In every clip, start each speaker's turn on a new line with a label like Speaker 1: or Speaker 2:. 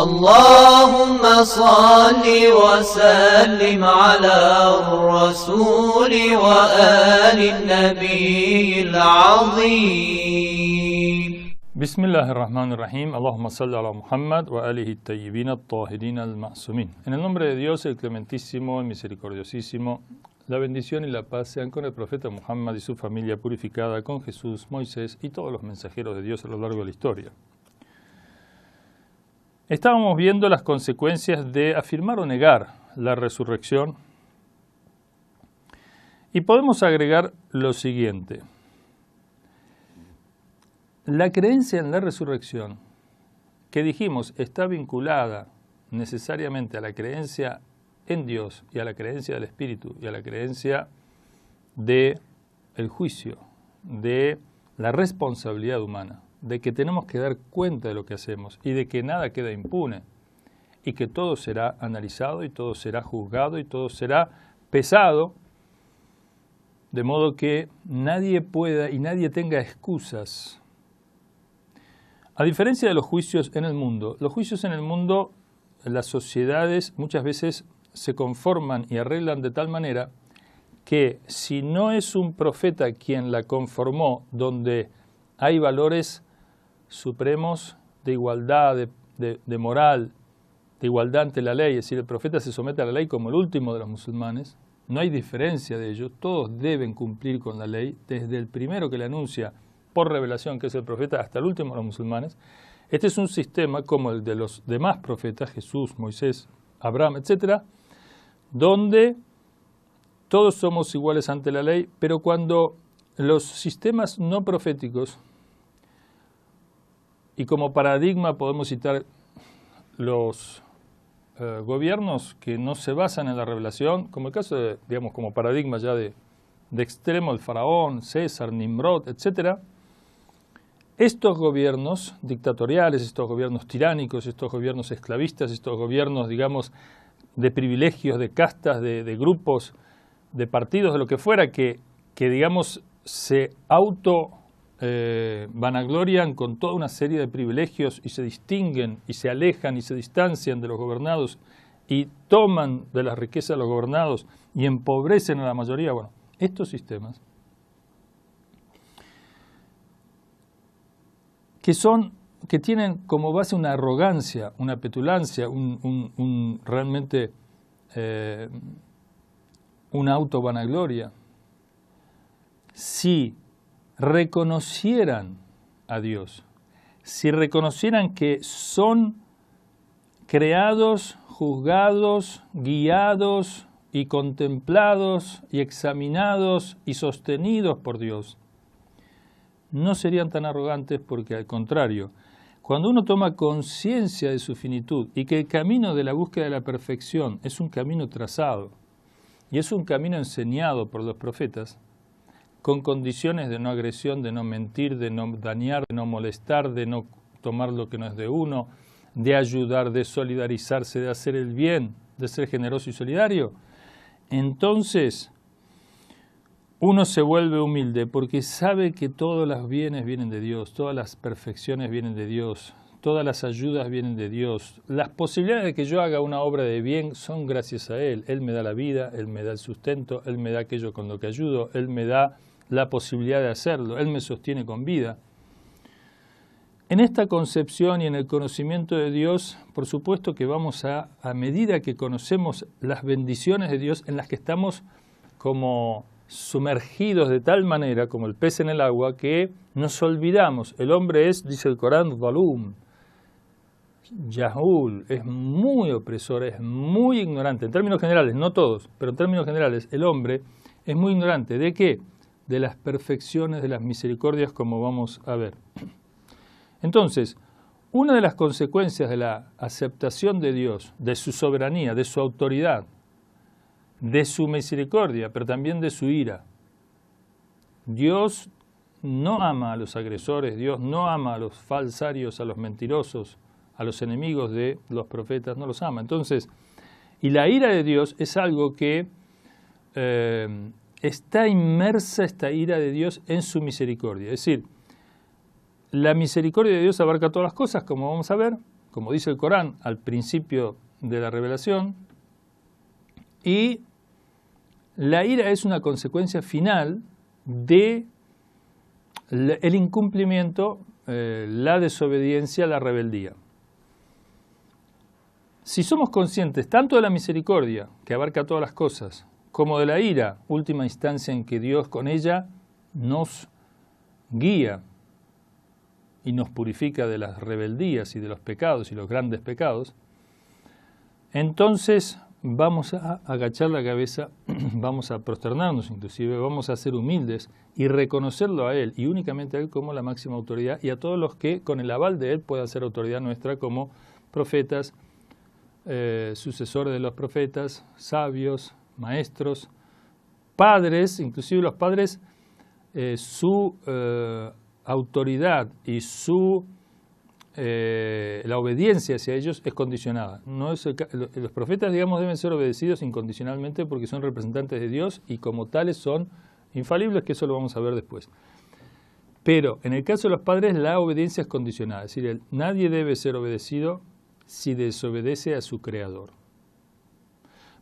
Speaker 1: اللهم صل وسلم على الرسول وآل النبي العظيم.
Speaker 2: Bismillahirrahmanirrahim. Allahumma salli ala Muhammad wa alihi tayyibin at-tahirin al-ma'sumin. En el nombre de Dios, el clementísimo, el misericordiosísimo, la bendición y la paz sean con el profeta Muhammad y su familia purificada, con Jesús, Moisés y todos los mensajeros de Dios a lo largo de la historia. Estábamos viendo las consecuencias de afirmar o negar la resurrección y podemos agregar lo siguiente. La creencia en la resurrección, que dijimos está vinculada necesariamente a la creencia en Dios y a la creencia del Espíritu y a la creencia del juicio, de la responsabilidad humana, de que tenemos que dar cuenta de lo que hacemos y de que nada queda impune y que todo será analizado y todo será juzgado y todo será pesado, de modo que nadie pueda y nadie tenga excusas. A diferencia de los juicios en el mundo, las sociedades muchas veces se conforman y arreglan de tal manera que si no es un profeta quien la conformó, donde hay valores supremos de igualdad, de moral, de igualdad ante la ley, es decir, el profeta se somete a la ley como el último de los musulmanes, no hay diferencia de ellos, todos deben cumplir con la ley, desde el primero que le anuncia por revelación, que es el profeta, hasta el último de los musulmanes. Este es un sistema como el de los demás profetas, Jesús, Moisés, Abraham, etc., donde todos somos iguales ante la ley, pero cuando los sistemas no proféticos, y como paradigma podemos citar los gobiernos que no se basan en la revelación, como el caso de, digamos, como paradigma ya de extremo, el faraón, César, Nimrod, etc., estos gobiernos dictatoriales, estos gobiernos tiránicos, estos gobiernos esclavistas, estos gobiernos, digamos, de privilegios, de castas, de grupos, de partidos, de lo que fuera, que digamos, se vanaglorian con toda una serie de privilegios y se distinguen y se alejan y se distancian de los gobernados y toman de las riquezas de los gobernados y empobrecen a la mayoría. Bueno, estos sistemas que tienen como base una arrogancia, una petulancia, realmente una autovanagloria. Si reconocieran a Dios, si reconocieran que son creados, juzgados, guiados y contemplados y examinados y sostenidos por Dios, no serían tan arrogantes, porque al contrario, cuando uno toma conciencia de su finitud y que el camino de la búsqueda de la perfección es un camino trazado y es un camino enseñado por los profetas, con condiciones de no agresión, de no mentir, de no dañar, de no molestar, de no tomar lo que no es de uno, de ayudar, de solidarizarse, de hacer el bien, de ser generoso y solidario, entonces uno se vuelve humilde porque sabe que todos los bienes vienen de Dios, todas las perfecciones vienen de Dios, todas las ayudas vienen de Dios. Las posibilidades de que yo haga una obra de bien son gracias a Él. Él me da la vida, Él me da el sustento, Él me da aquello con lo que ayudo, Él me da la posibilidad de hacerlo, Él me sostiene con vida. En esta concepción y en el conocimiento de Dios, por supuesto que vamos a medida que conocemos las bendiciones de Dios, en las que estamos como sumergidos de tal manera, como el pez en el agua, que nos olvidamos. El hombre es, dice el Corán, Zalum, Yahul, es muy opresor, es muy ignorante. En términos generales, no todos, pero en términos generales, el hombre es muy ignorante. ¿De qué? De las perfecciones, de las misericordias, como vamos a ver. Entonces, una de las consecuencias de la aceptación de Dios, de su soberanía, de su autoridad, de su misericordia, pero también de su ira. Dios no ama a los agresores, Dios no ama a los falsarios, a los mentirosos, a los enemigos de los profetas, no los ama. Entonces, y la ira de Dios es algo que está inmersa, esta ira de Dios, en su misericordia. Es decir, la misericordia de Dios abarca todas las cosas, como vamos a ver, como dice el Corán, al principio de la revelación, y la ira es una consecuencia final de el incumplimiento, la desobediencia, la rebeldía. Si somos conscientes tanto de la misericordia, que abarca todas las cosas, como de la ira, última instancia en que Dios con ella nos guía y nos purifica de las rebeldías y de los pecados y los grandes pecados, entonces vamos a agachar la cabeza, vamos a prosternarnos inclusive, vamos a ser humildes y reconocerlo a Él y únicamente a Él como la máxima autoridad y a todos los que con el aval de Él puedan ser autoridad nuestra como profetas, sucesores de los profetas, sabios, maestros, padres, inclusive los padres, su autoridad y la obediencia hacia ellos es condicionada. No es los profetas, digamos, deben ser obedecidos incondicionalmente porque son representantes de Dios y como tales son infalibles, que eso lo vamos a ver después. Pero en el caso de los padres la obediencia es condicionada, es decir, nadie debe ser obedecido si desobedece a su creador.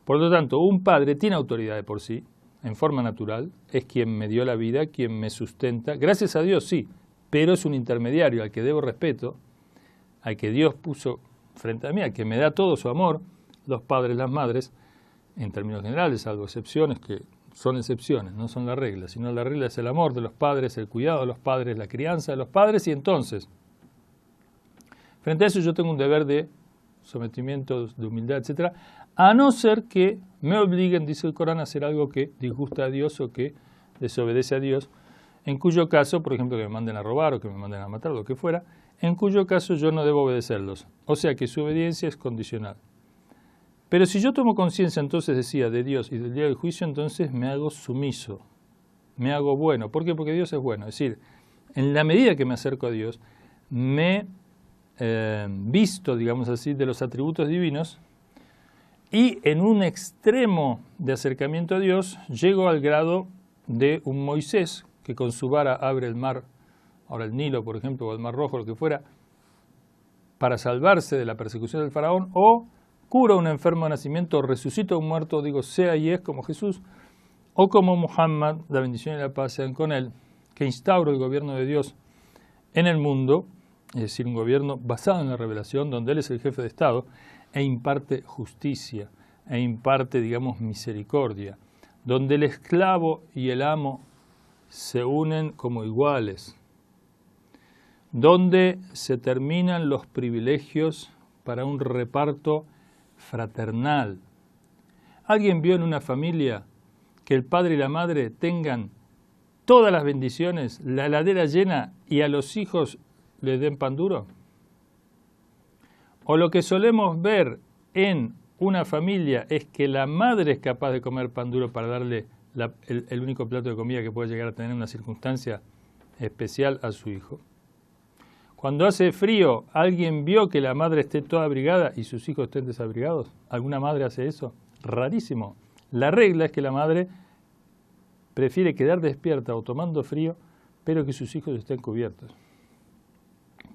Speaker 2: Por lo tanto, un padre tiene autoridad de por sí, en forma natural, es quien me dio la vida, quien me sustenta, gracias a Dios sí, pero es un intermediario al que debo respeto, al que Dios puso frente a mí, al que me da todo su amor, los padres, las madres, en términos generales, salvo excepciones que son excepciones, no son la regla, sino la regla es el amor de los padres, el cuidado de los padres, la crianza de los padres, y entonces, frente a eso yo tengo un deber de sometimiento, de humildad, etcétera, a no ser que me obliguen, dice el Corán, a hacer algo que disgusta a Dios o que desobedece a Dios, en cuyo caso, por ejemplo, que me manden a robar o que me manden a matar, lo que fuera, en cuyo caso yo no debo obedecerlos. O sea que su obediencia es condicional. Pero si yo tomo conciencia, entonces decía, de Dios y del día del juicio, entonces me hago sumiso, me hago bueno. ¿Por qué? Porque Dios es bueno. Es decir, en la medida que me acerco a Dios, me visto, digamos así, de los atributos divinos y en un extremo de acercamiento a Dios llego al grado de un Moisés que con su vara abre el mar, ahora el Nilo, por ejemplo, o el Mar Rojo, lo que fuera, para salvarse de la persecución del faraón, o cura a un enfermo de nacimiento, o resucita a un muerto, digo, sea y es como Jesús, o como Muhammad, la bendición y la paz sean con él, que instaura el gobierno de Dios en el mundo, es decir, un gobierno basado en la revelación, donde Él es el jefe de Estado, e imparte justicia, e imparte, digamos, misericordia, donde el esclavo y el amo se unen como iguales, donde se terminan los privilegios para un reparto fraternal. ¿Alguien vio en una familia que el padre y la madre tengan todas las bendiciones, la heladera llena y a los hijos les den pan duro? O lo que solemos ver en una familia es que la madre es capaz de comer pan duro para darle el único plato de comida que puede llegar a tener en una circunstancia especial a su hijo. Cuando hace frío, ¿alguien vio que la madre esté toda abrigada y sus hijos estén desabrigados? ¿Alguna madre hace eso? Rarísimo. La regla es que la madre prefiere quedar despierta o tomando frío, pero que sus hijos estén cubiertos.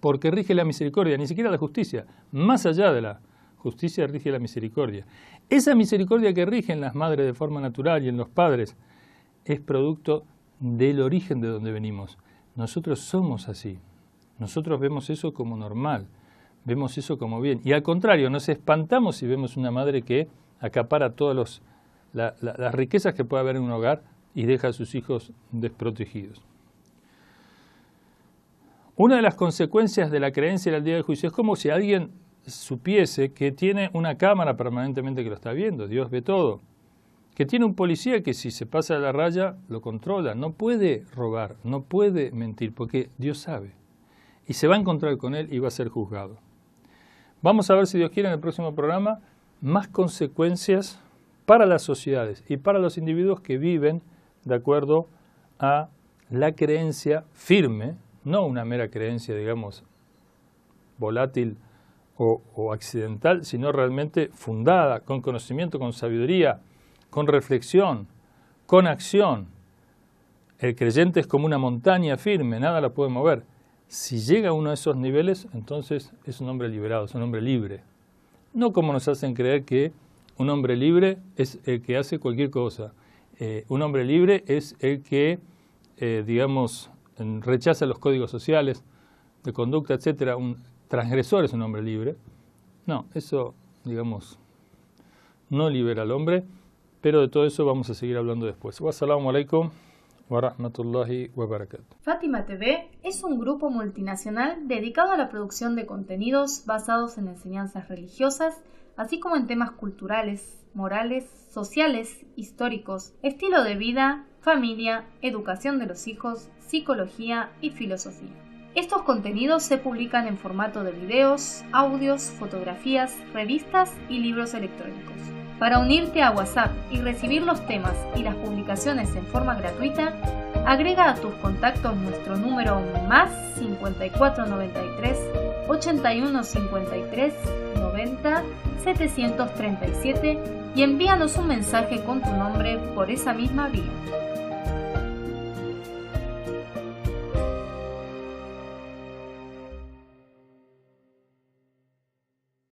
Speaker 2: Porque rige la misericordia, ni siquiera la justicia. Más allá de la justicia rige la misericordia. Esa misericordia que rige en las madres de forma natural y en los padres es producto del origen de donde venimos. Nosotros somos así. Nosotros vemos eso como normal, vemos eso como bien. Y al contrario, nos espantamos si vemos una madre que acapara todas las riquezas que puede haber en un hogar y deja a sus hijos desprotegidos. Una de las consecuencias de la creencia del día del juicio es como si alguien supiese que tiene una cámara permanentemente que lo está viendo, Dios ve todo, que tiene un policía que si se pasa de la raya lo controla, no puede robar, no puede mentir, porque Dios sabe. Y se va a encontrar con él y va a ser juzgado. Vamos a ver, si Dios quiere, en el próximo programa, más consecuencias para las sociedades y para los individuos que viven de acuerdo a la creencia firme, no una mera creencia, digamos, volátil o accidental, sino realmente fundada, con conocimiento, con sabiduría, con reflexión, con acción. El creyente es como una montaña firme, nada la puede mover. Si llega a uno de esos niveles, entonces es un hombre liberado, es un hombre libre. No como nos hacen creer que un hombre libre es el que hace cualquier cosa. Un hombre libre es el que, digamos, rechaza los códigos sociales de conducta, etcétera. Un transgresor es un hombre libre. No, eso, digamos, no libera al hombre, pero de todo eso vamos a seguir hablando después. Wassalamu alaikum wa rahmatullahi wa barakatuh.
Speaker 3: Fátima TV es un grupo multinacional dedicado a la producción de contenidos basados en enseñanzas religiosas, así como en temas culturales, morales, sociales, históricos, estilo de vida, familia, educación de los hijos, psicología y filosofía. Estos contenidos se publican en formato de videos, audios, fotografías, revistas y libros electrónicos. Para unirte a WhatsApp y recibir los temas y las publicaciones en forma gratuita, agrega a tus contactos nuestro número más 5493 81 53 90 737 y envíanos un mensaje con tu nombre por esa misma vía.